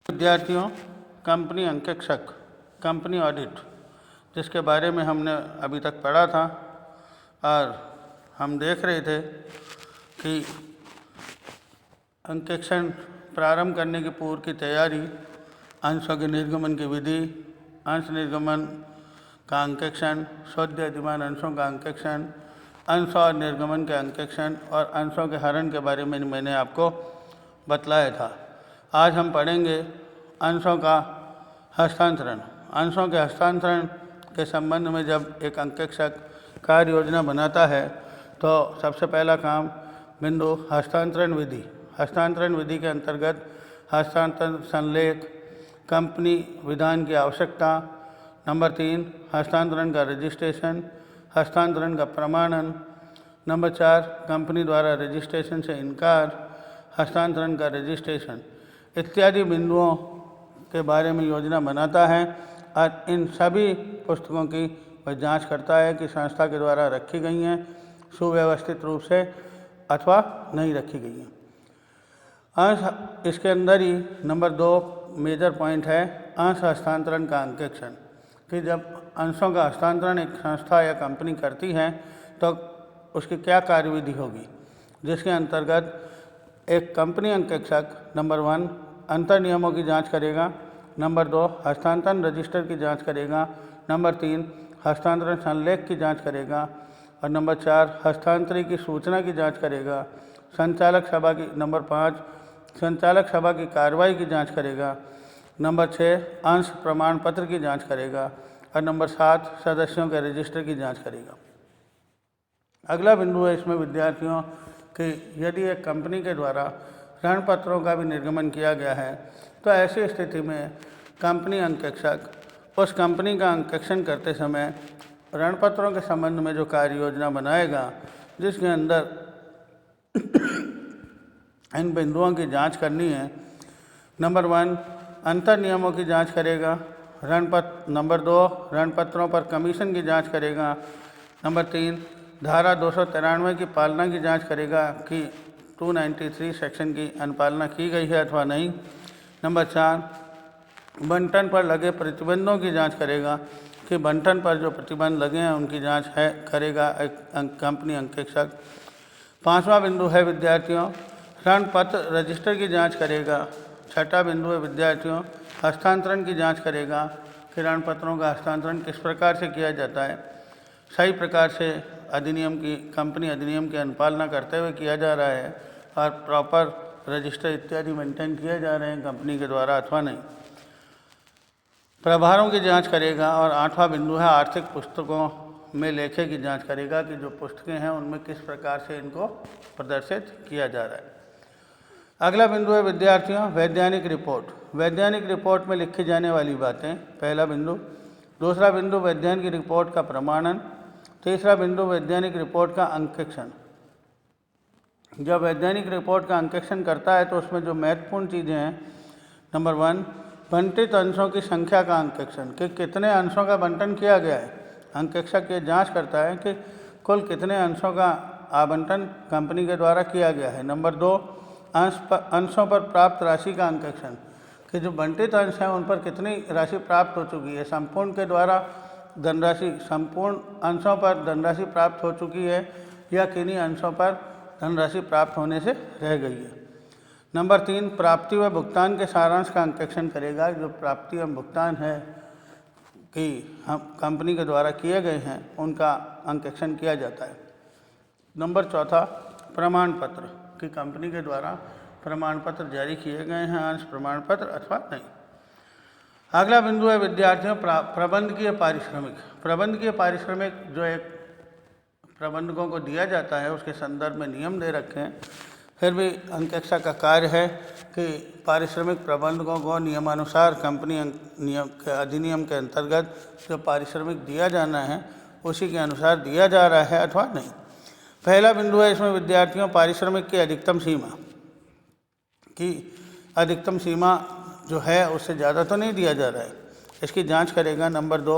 विद्यार्थियों, company अंकेक्षक, company audit, जिसके बारे में हमने अभी तक पढ़ा था और हम देख रहे थे कि अंकेक्षण प्रारंभ करने की पूर्व की तैयारी, अंशों के निर्गमन की विधि, अंश निर्गमन का अंकेक्षण, शुद्ध अधिमान अंशों का अंकेक्षण, अंश और निर्गमन के अंकेक्षण और अंशों के हरण के बारे में मैंने आपको बतलाया था। आज हम पढ़ेंगे अंशों का हस्तांतरण। अंशों के हस्तांतरण के संबंध में जब एक अंकेक्षक कार्य योजना बनाता है तो सबसे पहला काम बिंदु हस्तांतरण विधि। हस्तांतरण विधि के अंतर्गत हस्तांतरण संलेख, कंपनी विधान की आवश्यकता, नंबर 3 हस्तांतरण का रजिस्ट्रेशन, हस्तांतरण का प्रमाणन, नंबर 4 कंपनी द्वारा रजिस्ट्रेशन से इनकार, हस्तांतरण का रजिस्ट्रेशन इत्यादि बिंदुओं के बारे में योजना बनाता है और इन सभी पुस्तकों की वह जांच करता है कि संस्था के द्वारा रखी गई हैं सुव्यवस्थित रूप से अथवा नहीं रखी गई हैं। अंश इसके अंदर ही नंबर 2 मेजर पॉइंट है अंश हस्तांतरण का अंकेक्षण, कि जब अंशों का हस्तांतरण एक संस्था या कंपनी करती है तो उसकी क्या कार्यविधि होगी, जिसके अंतर्गत एक कंपनी अंकेक्षक नंबर 1 अंतर नियमों की जांच करेगा, नंबर 2 हस्तांतरण रजिस्टर की जांच करेगा, नंबर 3 हस्तांतरण संलेख की जांच करेगा और नंबर 4 हस्तांतरी की सूचना की जांच करेगा, संचालक सभा की नंबर 5 संचालक सभा की कार्रवाई की जांच करेगा, नंबर 6 अंश प्रमाण पत्र की जांच करेगा और नंबर 7 सदस्यों के रजिस्टर की जांच करेगा। अगला बिंदु है इसमें विद्यार्थियों कि यदि एक कंपनी के द्वारा ऋण पत्रों का भी निर्गमन किया गया है तो ऐसी स्थिति में कंपनी अंकेक्षक उस कंपनी का अंकेक्षण करते समय ऋण पत्रों के संबंध में जो कार्य योजना बनाएगा, जिसके अंदर इन बिंदुओं की जांच करनी है। नंबर 1 अंतर नियमों की जांच करेगा, नंबर 2 ऋण पत्रों पर कमीशन की जांच करेगा, नंबर 3 धारा 293 की पालना की जांच करेगा कि 293 सेक्शन की अनुपालना की गई है अथवा नहीं, नंबर 4 बंटन पर लगे प्रतिबंधों की जांच करेगा कि बंटन पर जो प्रतिबंध लगे हैं उनकी जांच करेगा एक कंपनी अंकेक्षक। 5वां बिंदु है विद्यार्थियों ऋण पत्र रजिस्टर की जांच करेगा। 6ठा बिंदु है विद्यार्थियों हस्तांतरण की जांच करेगा कि ऋण पत्रों का हस्तांतरण किस प्रकार से किया जाता है, सही प्रकार से कंपनी अधिनियम की अनुपालना करते हुए किया जा रहा है और प्रॉपर रजिस्टर इत्यादि मेंटेन किए जा रहे हैं कंपनी के द्वारा अथवा नहीं। प्रभारों की जांच करेगा और 8वां बिंदु है आर्थिक पुस्तकों में लेखे की जांच करेगा कि जो पुस्तकें हैं उनमें किस प्रकार से इनको प्रदर्शित किया जा रहा है। अगला बिंदु है विद्यार्थियों वैज्ञानिक रिपोर्ट। वैज्ञानिक रिपोर्ट में लिखी जाने वाली बातें, पहला बिंदु। दूसरा बिंदु वैज्ञानिक रिपोर्ट का प्रमाणन। तीसरा बिंदु वैज्ञानिक रिपोर्ट का अंकेक्षण। जब वैज्ञानिक रिपोर्ट का अंकेक्षण करता है तो उसमें जो महत्वपूर्ण चीज़ें हैं, नंबर 1 बंटित अंशों की संख्या का अंकेक्षण, कि कितने अंशों का बंटन किया गया है। अंकेक्षक ये जांच करता है कि कुल कितने अंशों का आवंटन कंपनी के द्वारा किया गया है। नंबर 2 अंशों पर प्राप्त राशि का अंकेक्षण, कि जो बंटित अंश हैं उन पर कितनी राशि प्राप्त हो चुकी है। संपूर्ण के द्वारा धनराशि, संपूर्ण अंशों पर धनराशि प्राप्त हो चुकी है या किन्हीं अंशों पर धनराशि प्राप्त होने से रह गई है। नंबर 3 प्राप्ति व भुगतान के सारांश का अंकेक्षण करेगा। जो प्राप्ति व भुगतान है कि हम कंपनी के द्वारा किए गए हैं उनका अंकेक्षण किया जाता है। नंबर 4 प्रमाण पत्र, कि कंपनी के द्वारा प्रमाण पत्र जारी किए गए हैं, अंश प्रमाण पत्र अथवा नहीं। अगला बिंदु है विद्यार्थियों प्रबंधकीय पारिश्रमिक। प्रबंधकीय पारिश्रमिक जो एक प्रबंधकों को दिया जाता है उसके संदर्भ में नियम दे रखे हैं, फिर भी अंकेक्षक का कार्य है कि पारिश्रमिक प्रबंधकों को नियमानुसार कंपनी अधिनियम के अंतर्गत जो पारिश्रमिक दिया जाना है उसी के अनुसार दिया जा रहा है अथवा नहीं। पहला बिंदु है इसमें विद्यार्थियों पारिश्रमिक की अधिकतम सीमा, कि अधिकतम सीमा जो है उससे ज़्यादा तो नहीं दिया जा रहा है, इसकी जांच करेगा। नंबर 2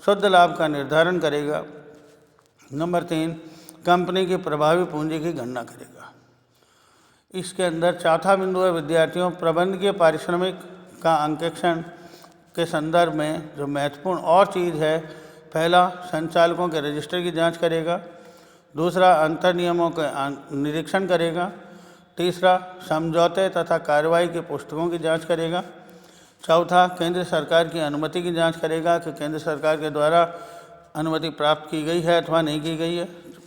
शुद्ध लाभ का निर्धारण करेगा। नंबर 3 कंपनी की प्रभावी पूंजी की गणना करेगा। इसके अंदर चौथा बिंदु है विद्यार्थियों प्रबंधकीय पारिश्रमिक का अंकेक्षण के संदर्भ में जो महत्वपूर्ण और चीज़ है, पहला संचालकों के रजिस्टर की जांच करेगा, दूसरा अंतर नियमों का निरीक्षण करेगा, तीसरा समझौते तथा कार्रवाई की पुस्तकों की जांच करेगा, चौथा केंद्र सरकार की अनुमति की जांच करेगा कि केंद्र सरकार के द्वारा अनुमति प्राप्त की गई है अथवा नहीं की गई है,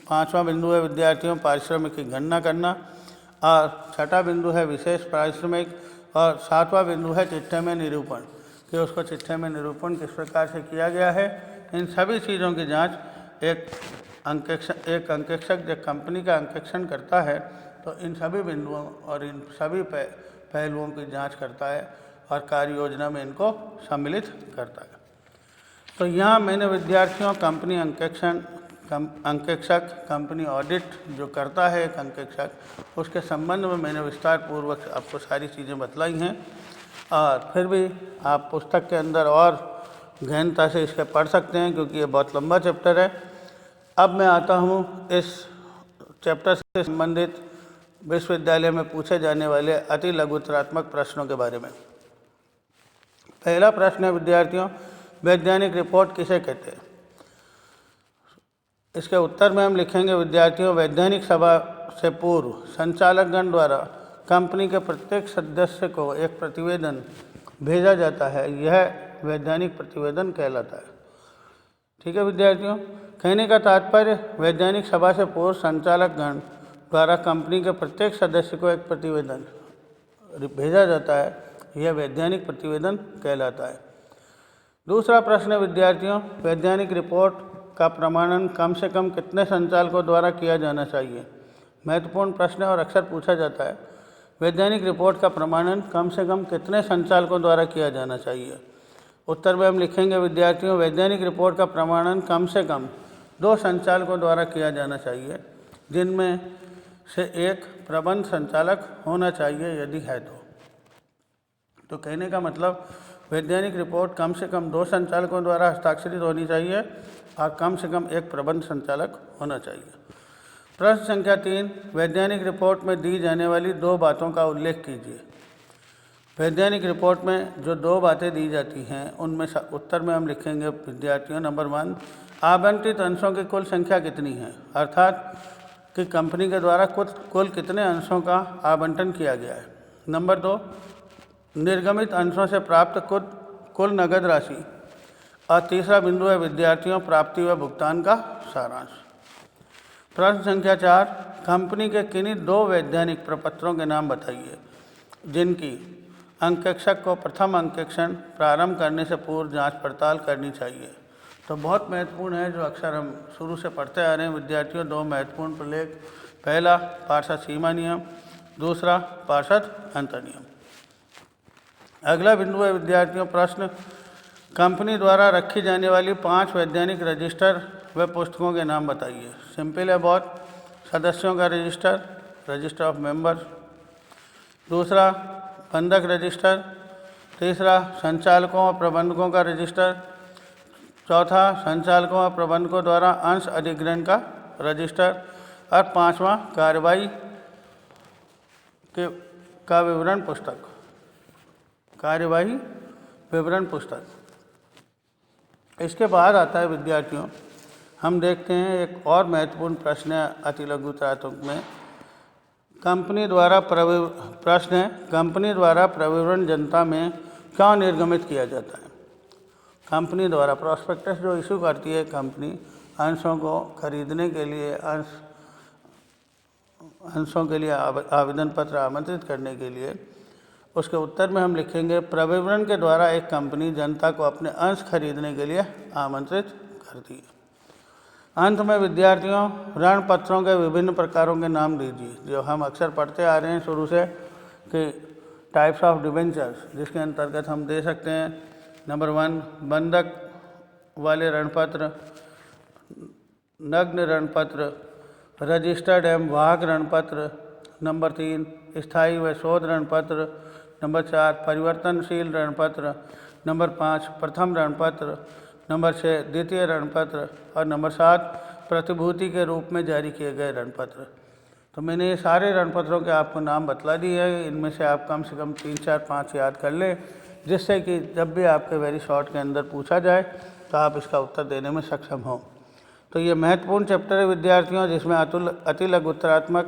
पांचवा बिंदु है विद्यार्थियों पारिश्रमिक की गणना करना, और छठा बिंदु है विशेष पारिश्रमिक, और सातवां बिंदु है चिट्ठे में निरूपण कि उसको चिट्ठे में निरूपण किस प्रकार से किया गया है। इन सभी चीज़ों की जांच एक अंकेक्षक जब कंपनी का अंकेक्षण करता है तो इन सभी बिंदुओं और इन सभी पहलुओं की जांच करता है और कार्य योजना में इनको सम्मिलित करता है। तो यहाँ मैंने विद्यार्थियों कंपनी अंकेक्षक कंपनी ऑडिट जो करता है एक अंकेक्षक, उसके संबंध में मैंने विस्तार पूर्वक आपको सारी चीज़ें बतलाई हैं, और फिर भी आप पुस्तक के अंदर और गहनता से इसके पढ़ सकते हैं क्योंकि ये बहुत लंबा चैप्टर है। अब मैं आता हूँ इस चैप्टर से संबंधित विश्वविद्यालय में पूछे जाने वाले अति लघुतरात्मक प्रश्नों के बारे में। पहला प्रश्न है विद्यार्थियों, वैज्ञानिक रिपोर्ट किसे कहते हैं? इसके उत्तर में हम लिखेंगे विद्यार्थियों, वैज्ञानिक सभा से पूर्व संचालकगण द्वारा कंपनी के प्रत्येक सदस्य को एक प्रतिवेदन भेजा जाता है, यह वैज्ञानिक प्रतिवेदन कहलाता है। ठीक है विद्यार्थियों, कहने का तात्पर्य वैज्ञानिक सभा से पूर्व संचालकगण द्वारा कंपनी के प्रत्येक सदस्य को एक प्रतिवेदन भेजा जाता है, यह वैज्ञानिक प्रतिवेदन कहलाता है। दूसरा प्रश्न है विद्यार्थियों, वैज्ञानिक रिपोर्ट का प्रमाणन कम से कम कितने संचालकों द्वारा किया जाना चाहिए? महत्वपूर्ण प्रश्न है और अक्सर पूछा जाता है। वैज्ञानिक रिपोर्ट का प्रमाणन कम से कम कितने संचालकों द्वारा किया जाना चाहिए? उत्तर में हम लिखेंगे विद्यार्थियों, वैज्ञानिक रिपोर्ट का प्रमाणन कम से कम 2 संचालकों द्वारा किया जाना चाहिए, जिनमें से एक प्रबंध संचालक होना चाहिए यदि है तो कहने का मतलब वैज्ञानिक रिपोर्ट कम से कम 2 संचालकों द्वारा हस्ताक्षरित होनी चाहिए और कम से कम एक प्रबंध संचालक होना चाहिए। प्रश्न संख्या 3, वैज्ञानिक रिपोर्ट में दी जाने वाली 2 बातों का उल्लेख कीजिए। वैज्ञानिक रिपोर्ट में जो 2 बातें दी जाती हैं उनमें उत्तर में हम लिखेंगे विद्यार्थियों, नंबर 1, आवंटित अंशों की कुल संख्या कितनी है, अर्थात कि कंपनी के द्वारा कुल कितने अंशों का आवंटन किया गया है। नंबर 2, निर्गमित अंशों से प्राप्त कुल नगद राशि, और तीसरा बिंदु है विद्यार्थियों प्राप्ति व भुगतान का सारांश। प्रश्न संख्या 4, कंपनी के किन्हीं 2 वैज्ञानिक प्रपत्रों के नाम बताइए जिनकी अंकेक्षक को प्रथम अंकेक्षण प्रारंभ करने से पूर्व जांच पड़ताल करनी चाहिए। तो बहुत महत्वपूर्ण है, जो अक्सर हम शुरू से पढ़ते आ रहे हैं विद्यार्थियों, 2 महत्वपूर्ण प्रलेख, पहला पार्षद सीमा नियम, दूसरा पार्षद अंतर नियम। अगला बिंदु है विद्यार्थियों प्रश्न, कंपनी द्वारा रखी जाने वाली 5 वैज्ञानिक रजिस्टर व पुस्तकों के नाम बताइए। सिंपल है बहुत, सदस्यों का रजिस्टर, रजिस्टर ऑफ मेंबर्स, दूसरा बंधक रजिस्टर, तीसरा संचालकों और प्रबंधकों का रजिस्टर, चौथा संचालकों और प्रबंधकों द्वारा अंश अधिग्रहण का रजिस्टर, और पांचवा कार्रवाई का विवरण पुस्तक, कार्यवाही विवरण पुस्तक। इसके बाद आता है विद्यार्थियों, हम देखते हैं एक और महत्वपूर्ण प्रश्न है अति लघुतरात्मक में, कंपनी द्वारा प्रश्न है, कंपनी द्वारा प्रविवरण जनता में क्यों निर्गमित किया जाता है? कंपनी द्वारा प्रॉस्पेक्टस जो इशू करती है कंपनी अंशों को खरीदने के लिए, अंशों के लिए आवेदन पत्र आमंत्रित करने के लिए, उसके उत्तर में हम लिखेंगे प्रविवरण के द्वारा एक कंपनी जनता को अपने अंश खरीदने के लिए आमंत्रित करती है। अंत में विद्यार्थियों ऋण पत्रों के विभिन्न प्रकारों के नाम दीजिए, जो हम अक्सर पढ़ते आ रहे हैं शुरू से कि टाइप्स ऑफ डिबेंचर्स, जिसके अंतर्गत हम दे सकते हैं नंबर 1 बंधक वाले ऋण पत्र, नग्न ऋण पत्र, रजिस्टर्ड एवं वाहक ऋण पत्र, नंबर 3 स्थायी व शोध ऋण पत्र, नंबर 4 परिवर्तनशील ऋण पत्र, नंबर 5 प्रथम ऋण पत्र, नंबर 6 द्वितीय ऋण पत्र, और नंबर 7 प्रतिभूति के रूप में जारी किए गए ऋण पत्र। तो मैंने ये सारे ऋण पत्रों के आपको नाम बतला दिए हैं, इनमें से आप कम से कम 3, 4, 5 याद कर लें। जिससे कि जब भी आपके वेरी शॉर्ट के अंदर पूछा जाए तो आप इसका उत्तर देने में सक्षम हो। तो ये महत्वपूर्ण चैप्टर है विद्यार्थियों, जिसमें अति लघु उत्तरात्मक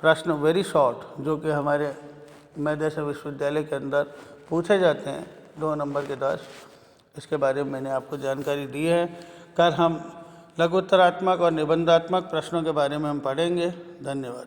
प्रश्न वेरी शॉर्ट जो कि हमारे मध्य विश्वविद्यालय के अंदर पूछे जाते हैं 2 नंबर के 10, इसके बारे में मैंने आपको जानकारी दी है। कल हम लघु उत्तरात्मक और निबंधात्मक प्रश्नों के बारे में हम पढ़ेंगे। धन्यवाद।